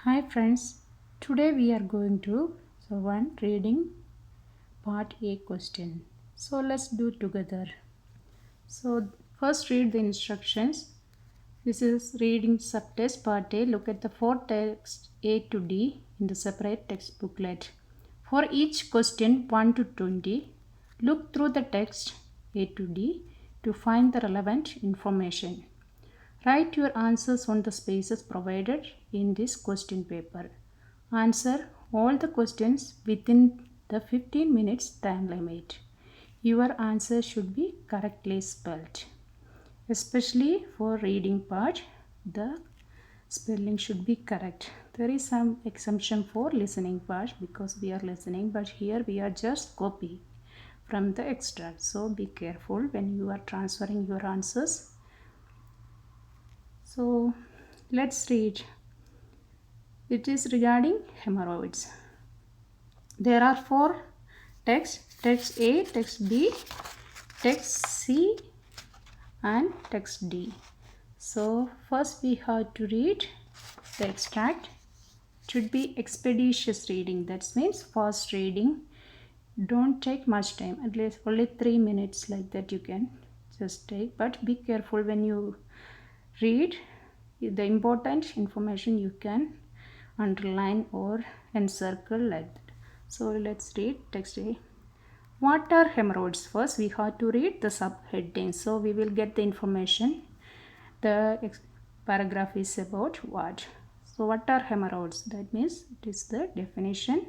Hi friends, today we are going to one reading part A question. So let's do together. So first read the instructions. This is reading subtext part A. Look at the four texts A to D in the separate text booklet. For each question 1 to 20, look through the text A to D to find the relevant information. Write your answers on the spaces provided in this question paper. Answer all the questions within the 15 minutes time limit. Your answer should be correctly spelled. Especially for reading part, the spelling should be correct. There is some exemption for listening part because we are listening, but here we are just copying from the extract. So be careful when you are transferring your answers. So let's read. It is regarding hemorrhoids. There are four texts: text A, text B, text C, and text D. So first we have to read the extract. It should be expeditious reading. That means fast reading. Don't take much time. At least only 3 minutes like that you can just take. But be careful when you read. The important information you can underline or encircle like that. So let's read text A. What are hemorrhoids? First we have to read the subheading. So we will get the information. The paragraph is about what. So what are hemorrhoids? That means it is the definition.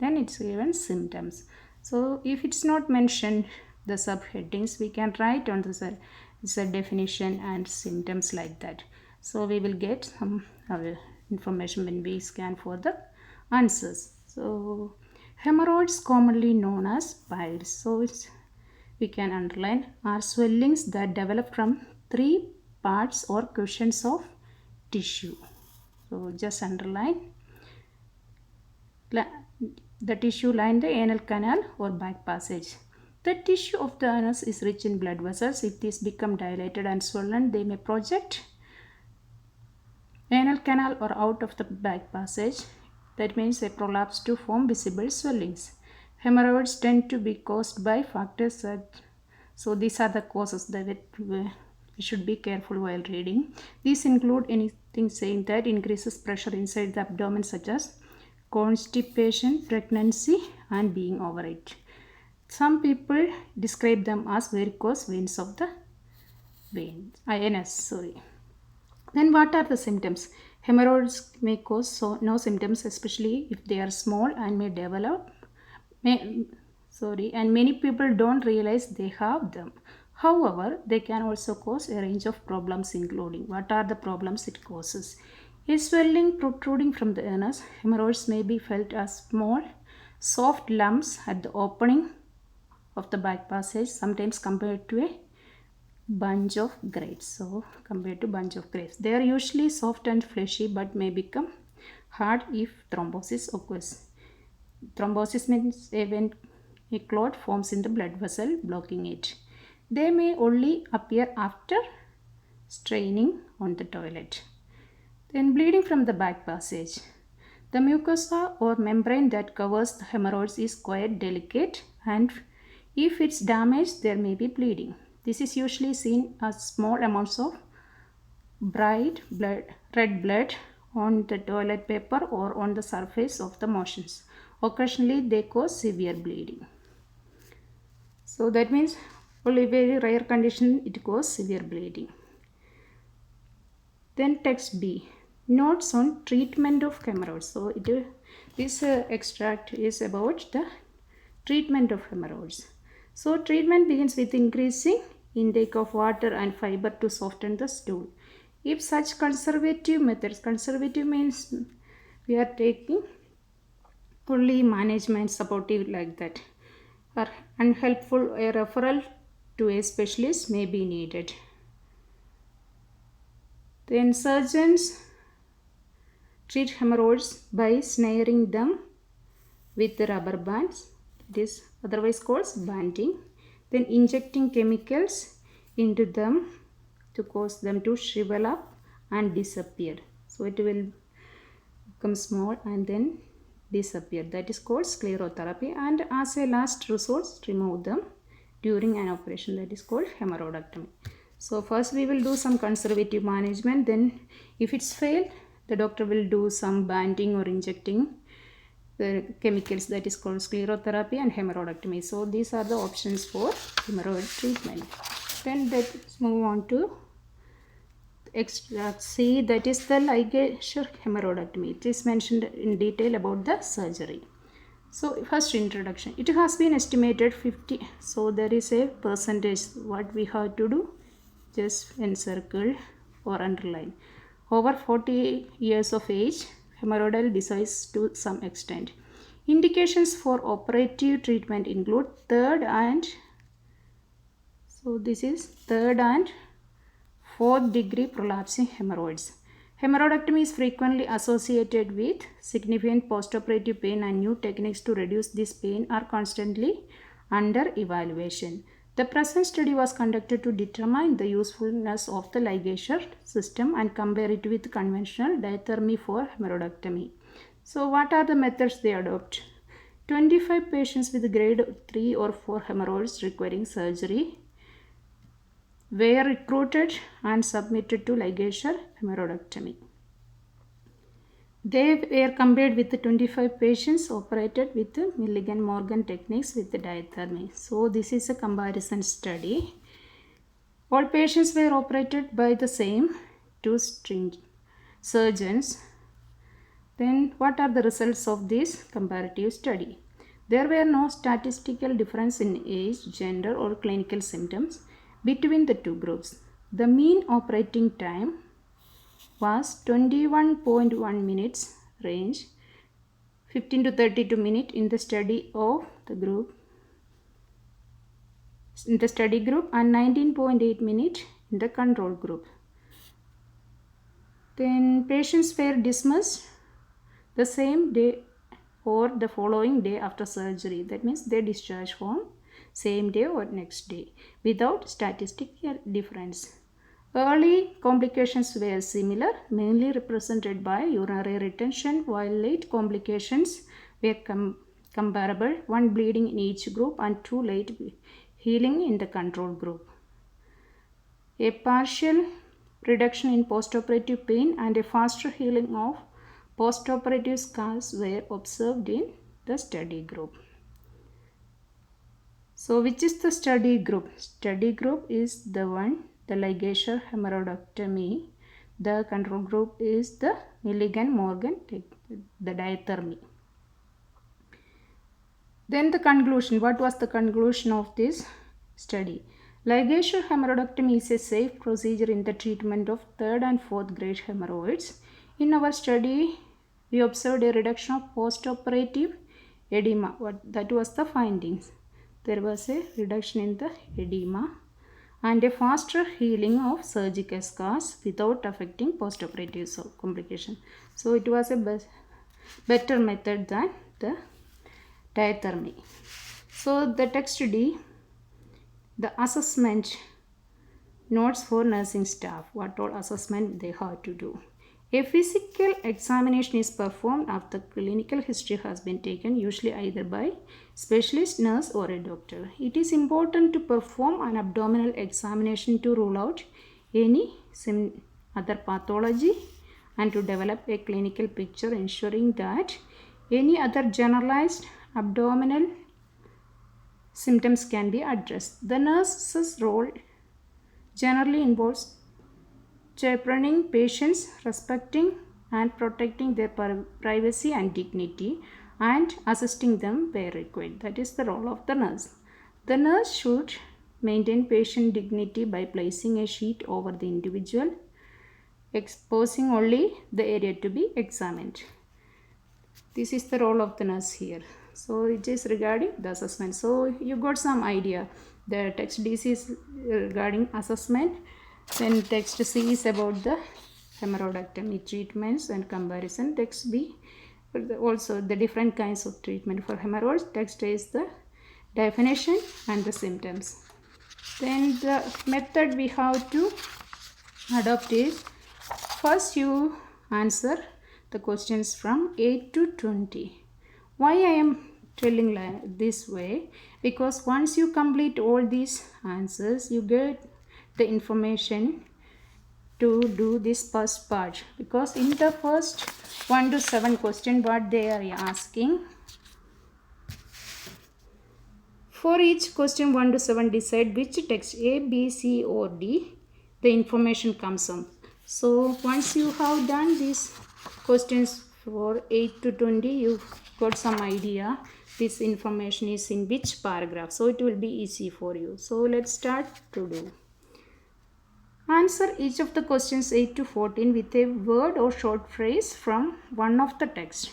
Then it's given symptoms. So if it's not mentioned the subheadings, we can write on the definition and symptoms like that. So we will get some information when we scan for the answers. So hemorrhoids, commonly known as piles, so we can underline, are swellings that develop from three parts or cushions of tissue. So just underline the tissue line the anal canal or back passage. The tissue of the anus is rich in blood vessels. If these become dilated and swollen, they may project anal canal or out of the back passage. That means a prolapse to form visible swellings. Hemorrhoids tend to be caused by factors that, so these are the causes that we should be careful while reading. These include anything saying that increases pressure inside the abdomen, such as constipation, pregnancy, and being overweight. Some people describe them as varicose veins of the anus. Then what are the symptoms? Hemorrhoids may cause no symptoms, especially if they are small and may develop. And many people don't realize they have them. However, they can also cause a range of problems, including what are the problems it causes? A swelling protruding from the anus. Hemorrhoids may be felt as small, soft lumps at the opening of the back passage, sometimes compared to a bunch of grapes. So compared to bunch of grapes, they are usually soft and fleshy but may become hard if thrombosis occurs. Thrombosis means when a clot forms in the blood vessel, blocking it. They may only appear after straining on the toilet. Then bleeding from the back passage. The mucosa or membrane that covers the hemorrhoids is quite delicate, and if it's damaged, there may be bleeding. This is usually seen as small amounts of bright red blood on the toilet paper or on the surface of the motions. Occasionally, they cause severe bleeding. So that means only very rare condition it causes severe bleeding. Then text B, notes on treatment of hemorrhoids. So this extract is about the treatment of hemorrhoids. So treatment begins with increasing intake of water and fiber to soften the stool. If such conservative methods, conservative means we are taking only management supportive like that, are unhelpful, a referral to a specialist may be needed. Then surgeons treat hemorrhoids by snaring them with rubber bands. It is otherwise called banding. Then injecting chemicals into them to cause them to shrivel up and disappear. So it will become small and then disappear. That is called sclerotherapy. And as a last resource, remove them during an operation, that is called hemorrhoidectomy. So first we will do some conservative management, then if it's failed, the doctor will do some banding or injecting the chemicals, that is called sclerotherapy and hemorrhoidectomy. So these are the options for hemorrhoid treatment. Then let's move on to extract C, that is the ligature hemorrhoidectomy. It is mentioned in detail about the surgery. So first introduction, it has been estimated 50, so there is a percentage what we have to do, just encircle or underline. Over 40 years of age, hemorrhoidal disease to some extent. Indications for operative treatment include third and fourth degree prolapsing hemorrhoids. Hemorrhoidectomy is frequently associated with significant postoperative pain, and new techniques to reduce this pain are constantly under evaluation. The present study was conducted to determine the usefulness of the ligature system and compare it with conventional diathermy for hemorrhoidectomy. So what are the methods they adopt? 25 patients with grade 3 or 4 hemorrhoids requiring surgery were recruited and submitted to ligature hemorrhoidectomy. They were compared with the 25 patients operated with the Milligan-Morgan techniques with the diathermy. So this is a comparison study. All patients were operated by the same two surgeons. Then what are the results of this comparative study? There were no statistical difference in age, gender or clinical symptoms between the two groups. The mean operating time was 21.1 minutes range, 15 to 32 minutes in the study group and 19.8 minutes in the control group. Then patients were dismissed the same day or the following day after surgery. That means they discharged from same day or next day without statistical difference. Early complications were similar, mainly represented by urinary retention, while late complications were comparable, one bleeding in each group and two late healing in the control group. A partial reduction in postoperative pain and a faster healing of postoperative scars were observed in the study group. So which is the study group? Study group is the one, the ligature hemorrhoidectomy. The control group is the Milligan-Morgan, the diathermy. Then the conclusion. What was the conclusion of this study? Ligature hemorrhoidectomy is a safe procedure in the treatment of third and fourth grade hemorrhoids. In our study, we observed a reduction of postoperative edema. That was the findings. There was a reduction in the edema and a faster healing of surgical scars without affecting postoperative complication. So it was a better method than the diathermy. So the text D, the assessment notes for nursing staff, what all assessment they have to do. A physical examination is performed after clinical history has been taken, usually either by specialist nurse or a doctor. It is important to perform an abdominal examination to rule out any other pathology and to develop a clinical picture, ensuring that any other generalized abdominal symptoms can be addressed. The nurse's role generally involves chaperoning patients, respecting and protecting their privacy and dignity, and assisting them where required. That is the role of the nurse. The nurse should maintain patient dignity by placing a sheet over the individual, exposing only the area to be examined. This is the role of the nurse here. So it is regarding the assessment. So you got some idea. The text DC is regarding assessment. Then text C is about the hemorrhoidectomy treatments and comparison. Text B also the different kinds of treatment for hemorrhoids. Text A is the definition and the symptoms. Then the method we have to adopt is, first you answer the questions from 8 to 20. Why I am telling this way? Because once you complete all these answers, you get the information to do this first part. Because in the first 1 to 7 question, what they are asking, for each question 1 to 7, decide which text A, B, C or D the information comes from. So once you have done these questions for 8 to 20, you got some idea this information is in which paragraph. So it will be easy for you. So let's start to do. Answer each of the questions 8 to 14 with a word or short phrase from one of the text.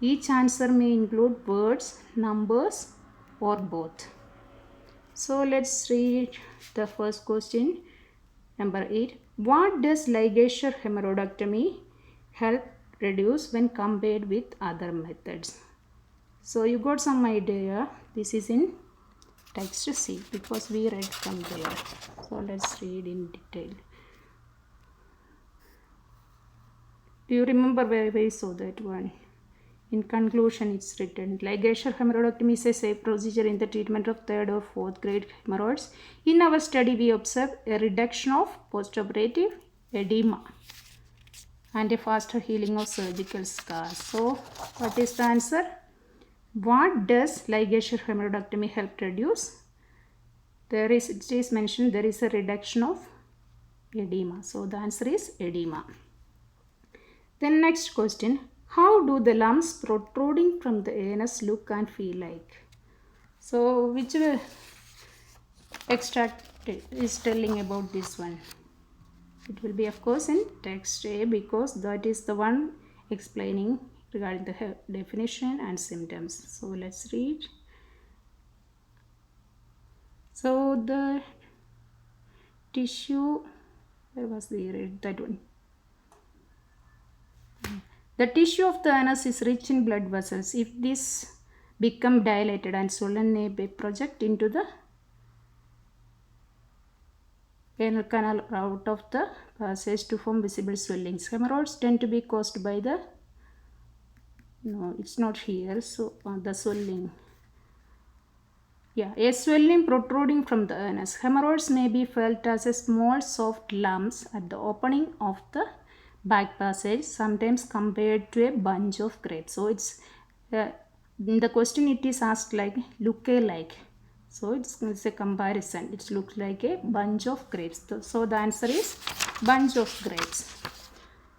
Each answer may include words, numbers or both. So let's read the first question. Number 8. What does ligature hemorrhoidectomy help reduce when compared with other methods? So you got some idea. This is in text C because we read from there. So let's read in detail. Do you remember where we saw that one? In conclusion, it's written, ligature hemorrhoidectomy is a safe procedure in the treatment of 3rd or 4th grade hemorrhoids. In our study, we observed a reduction of postoperative edema and a faster healing of surgical scars. So, what is the answer? What does ligature hemorrhoidectomy help reduce? It is mentioned there is a reduction of edema. So, the answer is edema. Then next question. How do the lumps protruding from the anus look and feel like? So, which extract is telling about this one? It will be of course in text A because that is the one explaining regarding the definition and symptoms. So, let's read. So, the tissue, where was the read that one? The tissue of the anus is rich in blood vessels. If these become dilated and swollen, may project into the anal canal out of the passage to form visible swellings. Hemorrhoids tend to be caused by the, no, it's not here, so the swelling. Yeah, a swelling protruding from the anus. Hemorrhoids may be felt as a small soft lumps at the opening of the back passage, sometimes compared to a bunch of grapes. So it's in the question it is asked like look alike. So it's a comparison. It looks like a bunch of grapes. So the answer is bunch of grapes.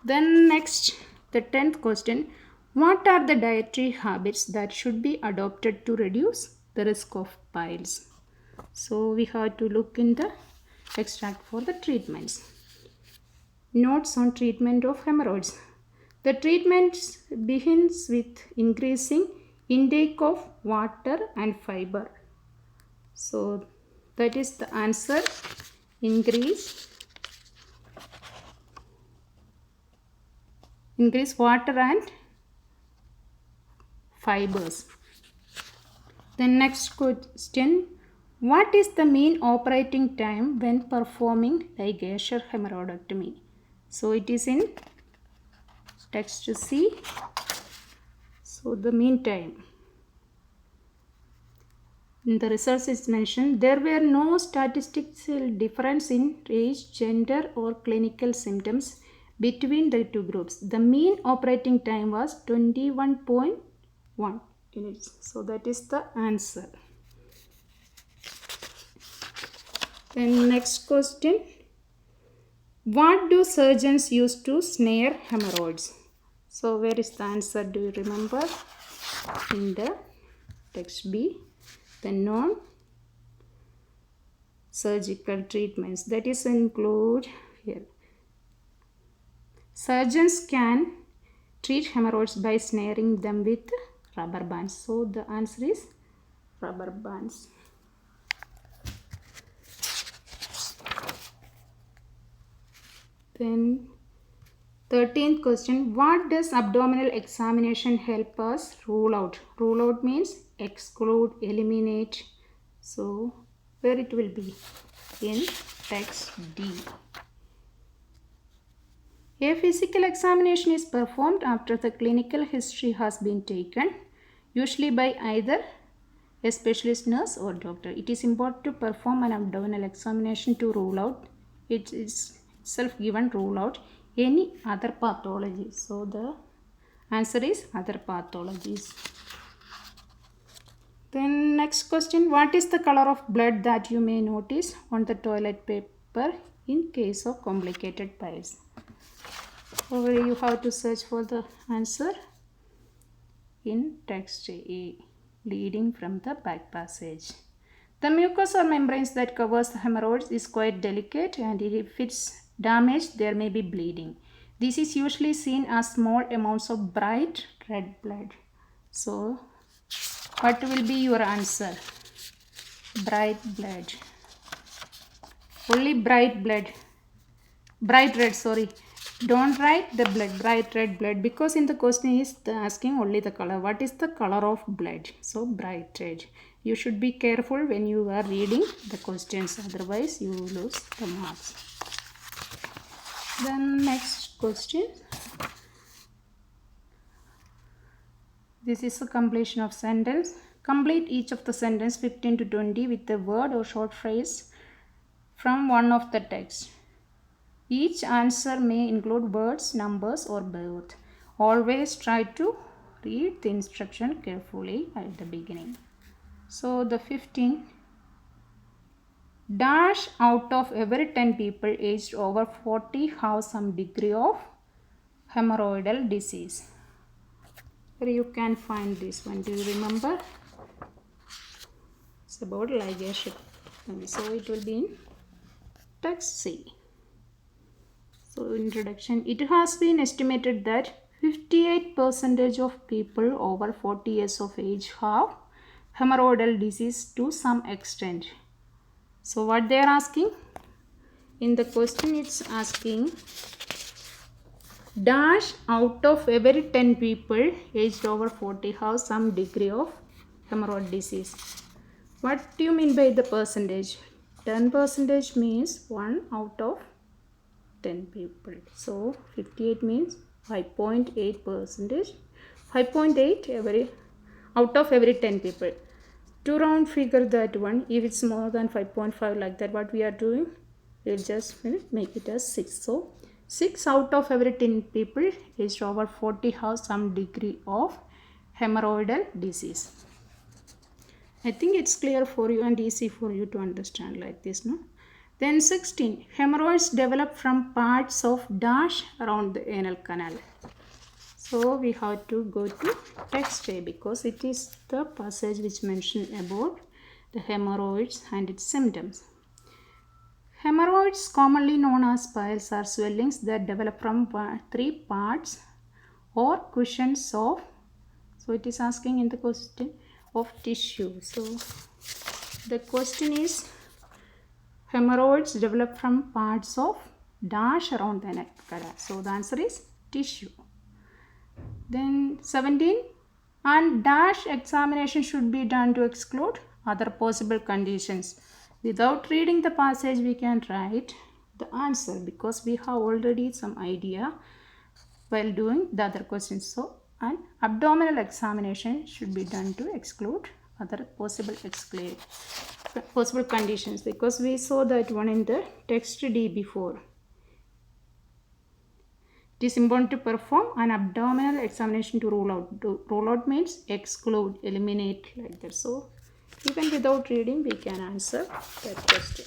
Then next, the 10th question. What are the dietary habits that should be adopted to reduce the risk of piles? So we have to look in the extract for the treatments. Notes on treatment of hemorrhoids. The treatment begins with increasing intake of water and fiber. So that is the answer. Increase water and fibers. The next question. What is the mean operating time when performing ligature hemorrhoidectomy? So it is in text C. So the mean time. In the results is mentioned there were no statistical difference in age, gender or clinical symptoms between the two groups. The mean operating time was 21.1 minutes. So that is the answer. Then next question. What do surgeons use to snare hemorrhoids? So where is the answer? Do you remember? In the text B. The non-surgical treatments. That is include here. Surgeons can treat hemorrhoids by snaring them with rubber bands. So the answer is rubber bands. Then 13th question. What does abdominal examination help us rule out? Rule out means exclude, eliminate. So where it will be? In text D. A physical examination is performed after the clinical history has been taken, usually by either a specialist nurse or doctor. It is important to perform an abdominal examination to rule out, it is self-given rule out any other pathology. So the answer is other pathologies. Then next question, what is the color of blood that you may notice on the toilet paper in case of complicated piles? Over you have to search for the answer in text A, bleeding from the back passage. The mucus or membranes that covers the hemorrhoids is quite delicate, and if it's damaged there may be bleeding. This is usually seen as small amounts of bright red blood. So what will be your answer? Bright blood. Only bright blood. Bright red, sorry. Don't write the blood, bright red blood, because in the question is asking only the color. What is the color of blood? So bright red. You should be careful when you are reading the questions, otherwise you lose the marks. Then next question. This is a completion of sentence. Complete each of the sentence 15 to 20 with a word or short phrase from one of the text. Each answer may include words, numbers, or both. Always try to read the instruction carefully at the beginning. So the 15. Dash out of every 10 people aged over 40 have some degree of hemorrhoidal disease. Where you can find this one? Do you remember? It's about ligation. So it will be in text C. So introduction. It has been estimated that 58% of people over 40 years of age have hemorrhoidal disease to some extent. So what they are asking? In the question it's asking, dash out of every 10 people aged over 40 have some degree of hemorrhoid disease. What do you mean by the percentage? 10% means 1 out of 10 people. So 58 means 5.8%. 5.8 every out of every 10 people. To round figure that one, if it's more than 5.5 like that, what we are doing, we'll just make it as 6. So 6 out of every 10 people aged over 40 have some degree of hemorrhoidal disease. I think it's clear for you and easy for you to understand like this, no? Then 16. Hemorrhoids develop from parts of dash around the anal canal. So we have to go to text A because it is the passage which mentioned about the hemorrhoids and its symptoms. Hemorrhoids, commonly known as piles, are swellings that develop from 3 parts or cushions of, so it is asking in the question, of tissue. So the question is, hemorrhoids develop from parts of dash around the neck canal. So the answer is tissue. Then 17. And dash examination should be done to exclude other possible conditions. Without reading the passage we can write the answer because we have already some idea while doing the other questions. So an abdominal examination should be done to exclude other possible conditions because we saw that one in the text D before. It is important to perform an abdominal examination to rule out. Rule out means exclude, eliminate like that. So even without reading we can answer that question.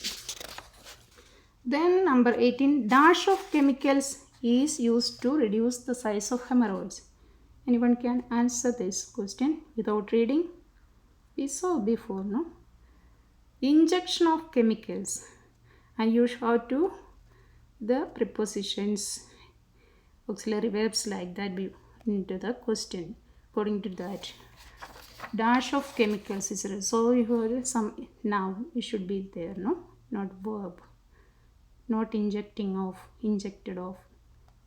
Then number 18. Dash of chemicals is used to reduce the size of hemorrhoids. Anyone can answer this question without reading? We saw before, no? Injection of chemicals, and you have to the prepositions, auxiliary verbs like that be into the question. According to that, dash of chemicals is so you have some noun. It should be there, no? Not verb. Not injecting of, injected of.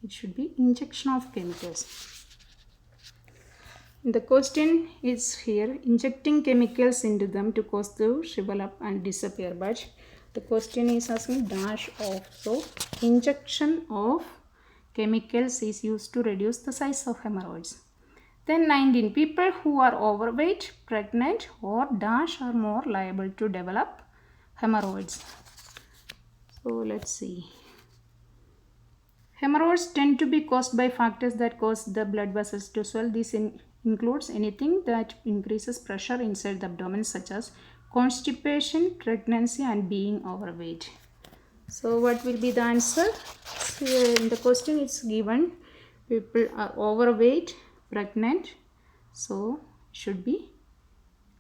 It should be injection of chemicals. The question is here, injecting chemicals into them to cause to shrivel up and disappear, but the question is asking dash of. So injection of chemicals is used to reduce the size of hemorrhoids. Then 19. People who are overweight, pregnant or dash are more liable to develop hemorrhoids. So let's see. Hemorrhoids tend to be caused by factors that cause the blood vessels to swell. This includes anything that increases pressure inside the abdomen, such as constipation, pregnancy, and being overweight. So what will be the answer? So in the question it's given people are overweight, pregnant, so should be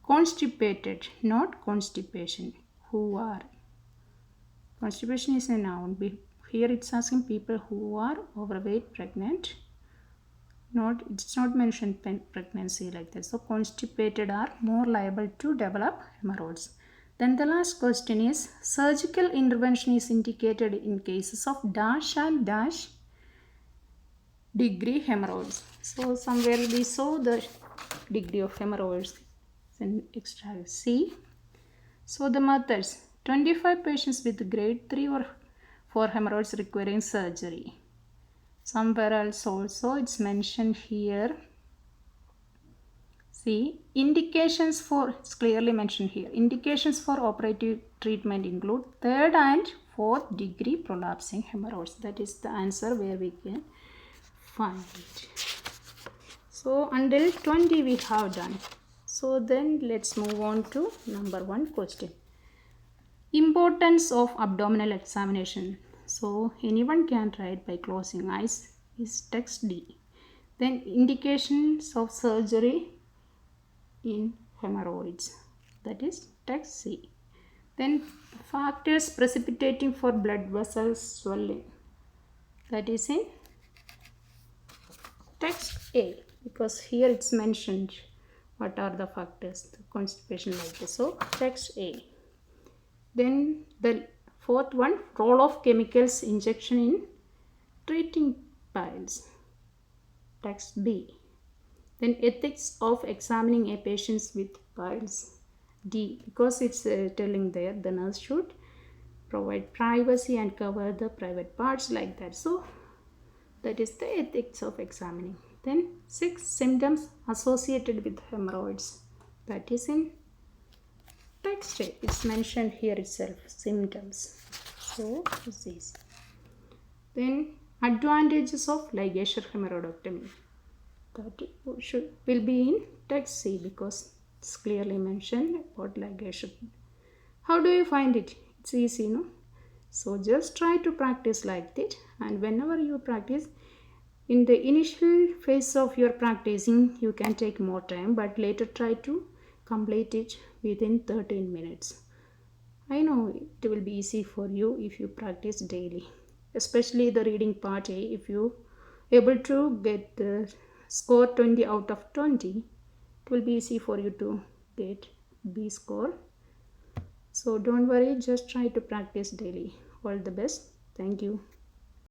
constipated, not constipation. Who are? Constipation is a noun. Here it's asking people who are overweight, pregnant. It's not mentioned pregnancy like that. So constipated are more liable to develop hemorrhoids. Then the last question is surgical intervention is indicated in cases of dash and dash degree hemorrhoids. So somewhere we saw the degree of hemorrhoids in extra C. So the methods: 25 patients with grade 3 or 4 hemorrhoids requiring surgery. Somewhere else also it's mentioned here. See, indications for, it's clearly mentioned here. Indications for operative treatment include 3rd and 4th degree prolapsing hemorrhoids. That is the answer where we can find it. So until 20 we have done. So then let's move on to number 1 question. Importance of abdominal examination. So anyone can write by closing eyes is text D. Then indications of surgery in hemorrhoids, that is text C. Then factors precipitating for blood vessel swelling, that is in text A, because here it's mentioned what are the factors, the constipation like this. So text A. Then the 4th one, role of chemicals injection in treating piles, text B. Then ethics of examining a patient with piles, D, because it's telling there the nurse should provide privacy and cover the private parts like that. So that is the ethics of examining. Then 6, symptoms associated with hemorrhoids, that is in text A. It's mentioned here itself, symptoms. So this is. Then advantages of ligature hemorrhoidectomy, that will be in text C, because it's clearly mentioned about ligation. How do you find it? It's easy, no? So just try to practice like that, and whenever you practice, in the initial phase of your practicing you can take more time, but later try to complete it within 13 minutes. I know it will be easy for you if you practice daily, especially the reading part A. If you able to get the score 20 out of 20, it will be easy for you to get B score. So don't worry, just try to practice daily. All the best. Thank you.